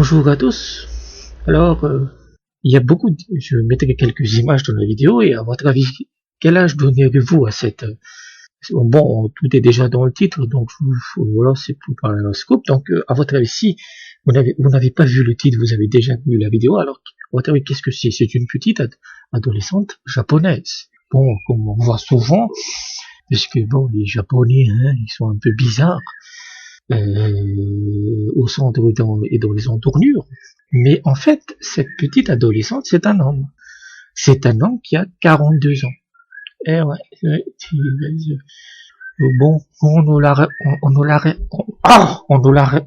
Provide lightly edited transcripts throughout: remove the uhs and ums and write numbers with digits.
Bonjour à tous. Alors, il y a je mettrai quelques images dans la vidéo et à votre avis, quel âge donneriez-vous à cette... bon, tout est déjà dans le titre, donc voilà, c'est pour par la scope. Donc, à votre avis, si vous n'avez pas vu le titre, vous avez déjà vu la vidéo, alors, à votre avis, qu'est-ce que c'est? C'est une petite adolescente japonaise. Bon, comme on voit souvent, parce que bon, les Japonais, hein, ils sont un peu bizarres. Au centre et dans les entournures. Mais en fait, cette petite adolescente, c'est un homme. C'est un homme qui a 42 ans. Eh ouais, bon,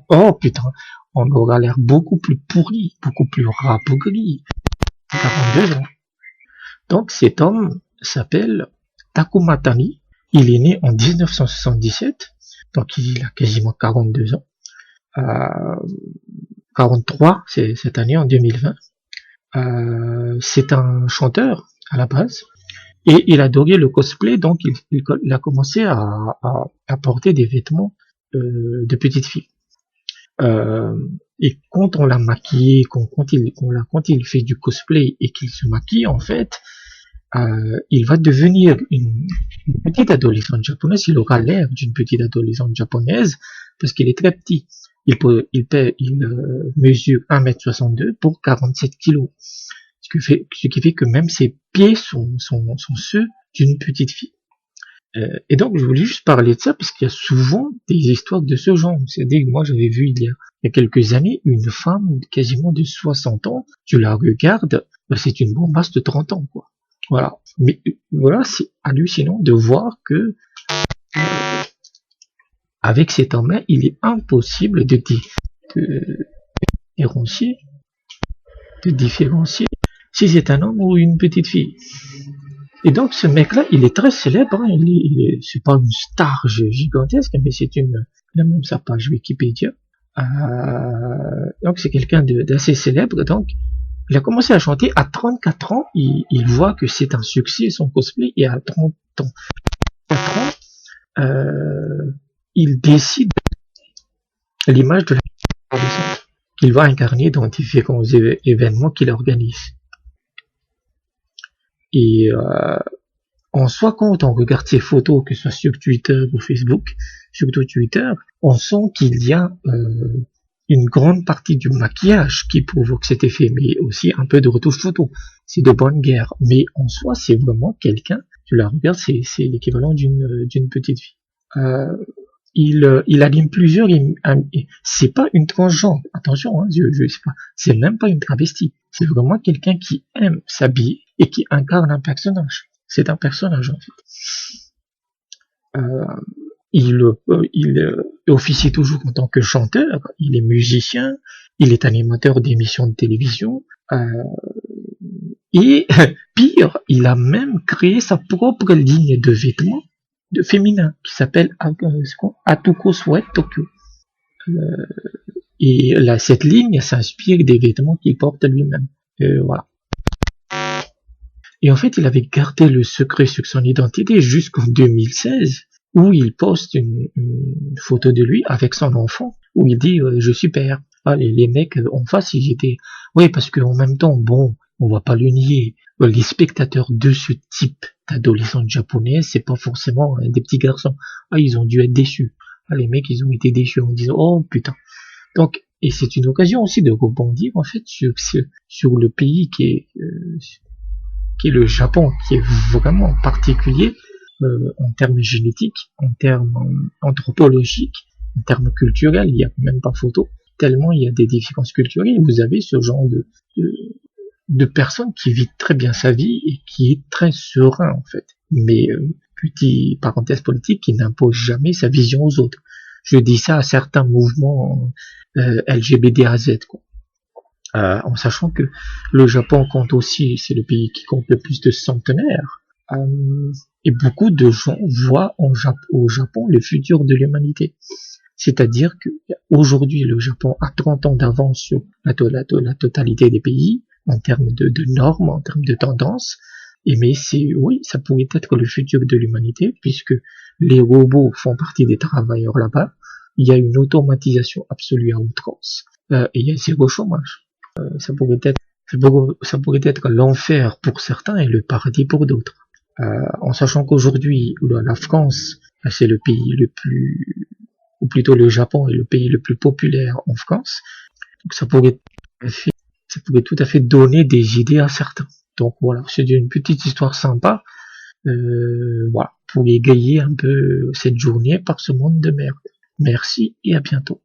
oh putain, on aura l'air beaucoup plus pourri, beaucoup plus rabougri. 42 ans. Donc cet homme s'appelle Takuma Tani. Il est né en 1977. Donc il a quasiment 42 ans. 43 c'est cette année en 2020. C'est un chanteur à la base et il adorait le cosplay, donc il a commencé à porter des vêtements de petite fille. Et quand on l'a maquillé, quand il fait du cosplay et qu'il se maquille, en fait, il va devenir une petite adolescente japonaise. Il aura l'air d'une petite adolescente japonaise parce qu'il est très petit. Il mesure 1m62 pour 47 kg. Ce qui fait que même ses pieds sont ceux d'une petite fille. Et donc, je voulais juste parler de ça parce qu'il y a souvent des histoires de ce genre. C'est-à-dire que moi, j'avais vu il y a quelques années une femme quasiment de 60 ans. Tu la regardes, c'est une bombasse de 30 ans, quoi. Voilà. Mais voilà, c'est hallucinant de voir que avec cet homme-là, il est impossible de différencier si c'est un homme ou une petite fille. Et donc ce mec-là, il est très célèbre. Hein, c'est pas une star gigantesque, mais il a même sa page Wikipédia. Donc c'est quelqu'un d'assez célèbre. Donc il a commencé à chanter à 34 ans. Il voit que c'est un succès son cosplay, et à 30 ans, il décide l'image de la adolescente qu'il va incarner dans différents événements qu'il organise. Et en soi, quand on regarde ces photos, que ce soit sur Twitter ou Facebook, surtout Twitter, on sent qu'il y a une grande partie du maquillage qui provoque cet effet, mais aussi un peu de retouche photo. C'est de bonne guerre. Mais en soi, c'est vraiment quelqu'un, tu la regardes, c'est l'équivalent d'une petite fille. Il anime plusieurs, c'est pas une transgenre, attention, hein, je sais pas, c'est même pas une travestie, c'est vraiment quelqu'un qui aime s'habiller et qui incarne un personnage. C'est un personnage, en fait. Il officie toujours en tant que chanteur, il est musicien, il est animateur d'émissions de télévision, et pire, il a même créé sa propre ligne de vêtements de féminin qui s'appelle Atuko Sweat Tokyo. Et là, cette ligne s'inspire des vêtements qu'il porte lui-même. Voilà. Et en fait, il avait gardé le secret sur son identité jusqu'en 2016, où il poste une photo de lui avec son enfant, où il dit je suis père. Ah, les mecs en face, ils étaient... Oui, parce qu'en même temps, bon, on va pas le nier, les spectateurs de ce type d'adolescentes japonaises, c'est pas forcément des petits garçons. Ah, ils ont dû être déçus. Ah, les mecs, ils ont été déçus en disant oh putain. Donc, et c'est une occasion aussi de rebondir en fait sur le pays qui est le Japon, qui est vraiment particulier en termes génétiques, en termes anthropologiques, en termes culturels. Il n'y a même pas photo. Tellement il y a des différences culturelles. Vous avez ce genre de personne qui vit très bien sa vie et qui est très serein en fait. Mais petit parenthèse politique, qui n'impose jamais sa vision aux autres. Je dis ça à certains mouvements LGBTAZ, quoi. En sachant que le Japon compte aussi, c'est le pays qui compte le plus de centenaires. Et beaucoup de gens voient au Japon le futur de l'humanité. C'est-à-dire que aujourd'hui le Japon a 30 ans d'avance sur la totalité des pays, en termes de normes, en termes de tendances, mais oui, ça pourrait être le futur de l'humanité, puisque les robots font partie des travailleurs là-bas, il y a une automatisation absolue à outrance, et il y a zéro chômage. Ça pourrait être l'enfer pour certains et le paradis pour d'autres. En sachant qu'aujourd'hui, la France, c'est le pays le plus, ou plutôt le Japon est le pays le plus populaire en France. Donc ça pourrait tout à fait donner des idées à certains. Donc voilà, c'est une petite histoire sympa, voilà, pour égayer un peu cette journée par ce monde de merde. Merci et à bientôt.